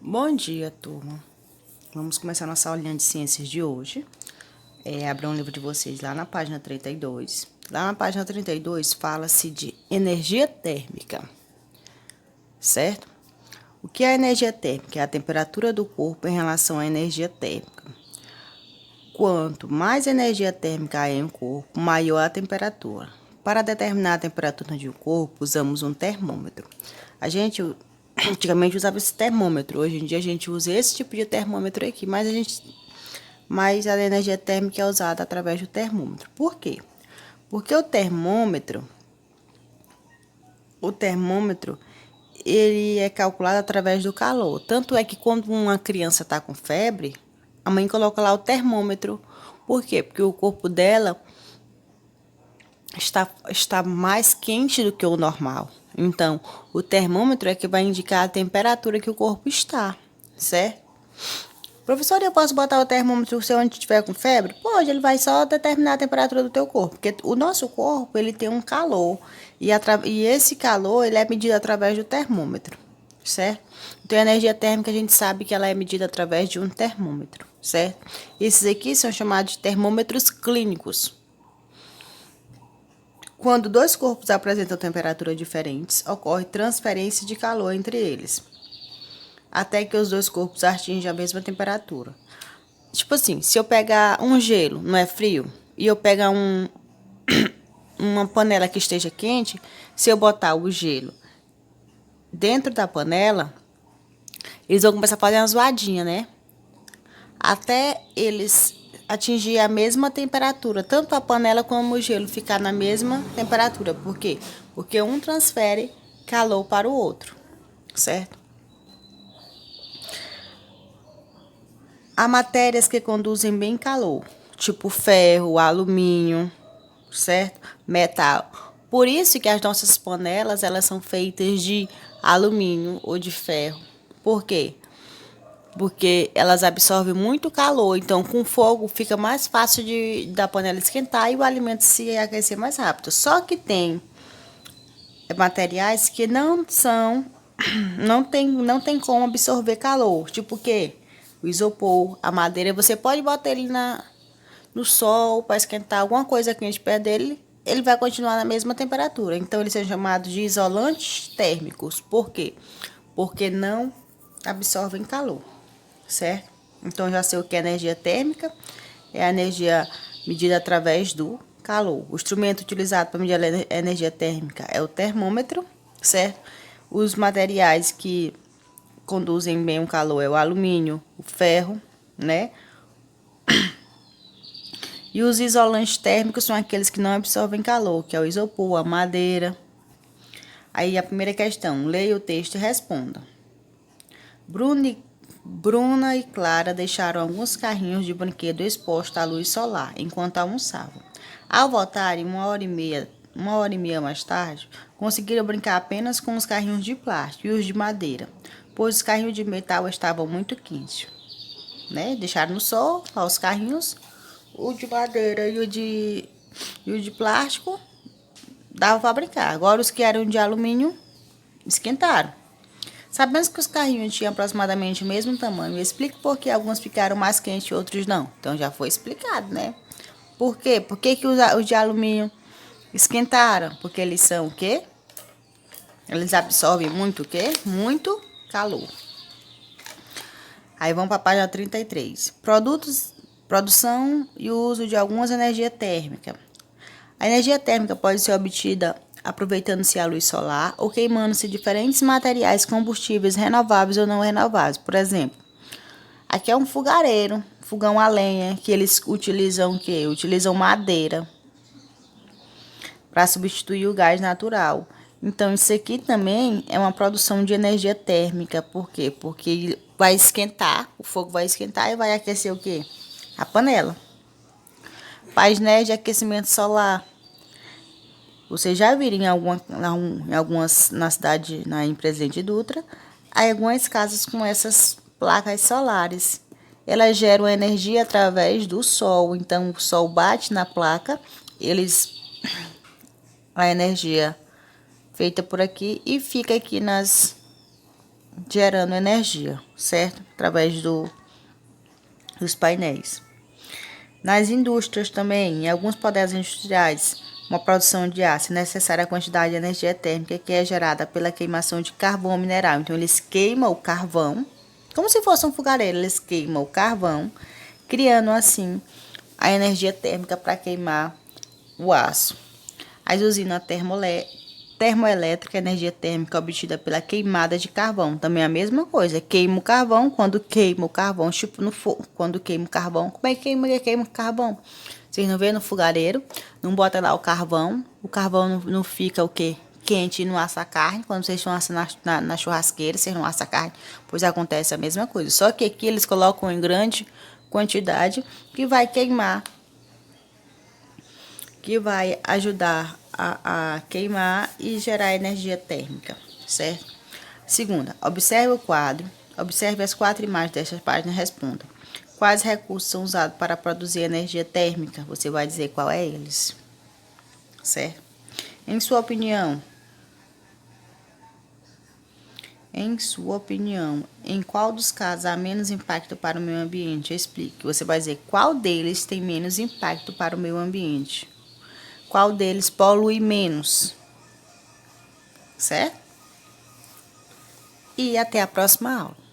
Bom dia, turma. Vamos começar nossa aulinha de ciências de hoje. Abra um livro de vocês lá na página 32. Lá na página 32 fala-se de energia térmica, certo? O que é energia térmica? É a temperatura do corpo em relação à energia térmica. Quanto mais energia térmica há em um corpo, maior a temperatura. Para determinar a temperatura de um corpo, usamos um termômetro. A gente antigamente usava esse termômetro, hoje em dia a gente usa esse tipo de termômetro aqui, mas a energia térmica é usada através do termômetro. Por quê? Porque o termômetro, ele é calculado através do calor. Tanto é que quando uma criança está com febre, a mãe coloca lá o termômetro. Por quê? Porque o corpo dela está mais quente do que o normal. Então, o termômetro é que vai indicar a temperatura que o corpo está, certo? Professor, eu posso botar o termômetro se onde estiver com febre? Pode, ele vai só determinar a temperatura do teu corpo, porque o nosso corpo, ele tem um calor, e esse calor, ele é medido através do termômetro, certo? Então, a energia térmica, a gente sabe que ela é medida através de um termômetro, certo? Esses aqui são chamados de termômetros clínicos. Quando dois corpos apresentam temperaturas diferentes, ocorre transferência de calor entre eles, até que os dois corpos atingem a mesma temperatura. Tipo assim, se eu pegar um gelo, não é frio, e eu pegar uma panela que esteja quente, se eu botar o gelo dentro da panela, eles vão começar a fazer uma zoadinha, né? Até eles atingir a mesma temperatura, tanto a panela como o gelo ficar na mesma temperatura. Por quê? Porque um transfere calor para o outro, certo? Há matérias que conduzem bem calor, tipo ferro, alumínio, certo? Metal. Por isso que as nossas panelas, elas são feitas de alumínio ou de ferro. Por quê? Porque elas absorvem muito calor, então com fogo fica mais fácil da panela esquentar e o alimento se aquecer mais rápido. Só que tem materiais que não tem como absorver calor, tipo o quê? O isopor, a madeira, você pode botar ele no sol para esquentar alguma coisa quente perto dele, ele vai continuar na mesma temperatura. Então eles são chamados de isolantes térmicos. Por quê? Porque não absorvem calor, certo? Então já sei o que é energia térmica, é a energia medida através do calor. O instrumento utilizado para medir a energia térmica é o termômetro, certo? Os materiais que conduzem bem o calor é o alumínio, o ferro, né? E os isolantes térmicos são aqueles que não absorvem calor, que é o isopor, a madeira. Aí a primeira questão, leia o texto e responda. Bruna e Clara deixaram alguns carrinhos de brinquedo expostos à luz solar enquanto almoçavam. Ao voltarem uma hora e meia mais tarde, conseguiram brincar apenas com os carrinhos de plástico e os de madeira, pois os carrinhos de metal estavam muito quentes. Né? Deixaram no sol os carrinhos, o de madeira e o de plástico dava para brincar. Agora os que eram de alumínio esquentaram. Sabemos que os carrinhos tinham aproximadamente o mesmo tamanho. Explique por que alguns ficaram mais quentes e outros não. Então já foi explicado, né? Por quê? Por que os de alumínio esquentaram? Porque eles são o quê? Eles absorvem muito o quê? Muito calor. Aí vamos para a página 33. Produção e uso de algumas energias térmicas. A energia térmica pode ser obtida aproveitando-se a luz solar ou queimando-se diferentes materiais combustíveis renováveis ou não renováveis. Por exemplo, aqui é um fogareiro, fogão a lenha, que eles utilizam o quê? Utilizam madeira para substituir o gás natural. Então, isso aqui também é uma produção de energia térmica. Por quê? Porque vai esquentar, o fogo vai esquentar e vai aquecer o quê? A panela. Painéis de aquecimento solar. Vocês já viram em algumas, na cidade, em Presidente Dutra, há algumas casas com essas placas solares. Elas geram energia através do sol. Então, o sol bate na placa, a energia feita por aqui e fica aqui gerando energia, certo? Através dos painéis. Nas indústrias também, em alguns poderes industriais, uma produção de aço é necessária a quantidade de energia térmica que é gerada pela queimação de carvão mineral. Então, eles queimam o carvão, como se fosse um fogareiro, eles queimam o carvão, criando assim a energia térmica para queimar o aço. As usinas termoelétrica, energia térmica obtida pela queimada de carvão. Também é a mesma coisa. Queima o carvão, quando queima o carvão, tipo no fogo. Quando queima o carvão, como é que queima o carvão? Vocês não vê no fogareiro, não bota lá o carvão não fica o quê? Quente e não assa a carne. Quando vocês estão assando na churrasqueira, vocês não assam a carne, pois acontece a mesma coisa. Só que aqui eles colocam em grande quantidade que vai queimar, que vai ajudar a queimar e gerar energia térmica, certo? Segunda, observe o quadro, observe as 4 imagens desta página e responda. Quais recursos são usados para produzir energia térmica? Você vai dizer qual é eles, certo? Em sua opinião, em qual dos casos há menos impacto para o meio ambiente? Explique. Você vai dizer qual deles tem menos impacto para o meio ambiente. Qual deles polui menos, certo? E até a próxima aula.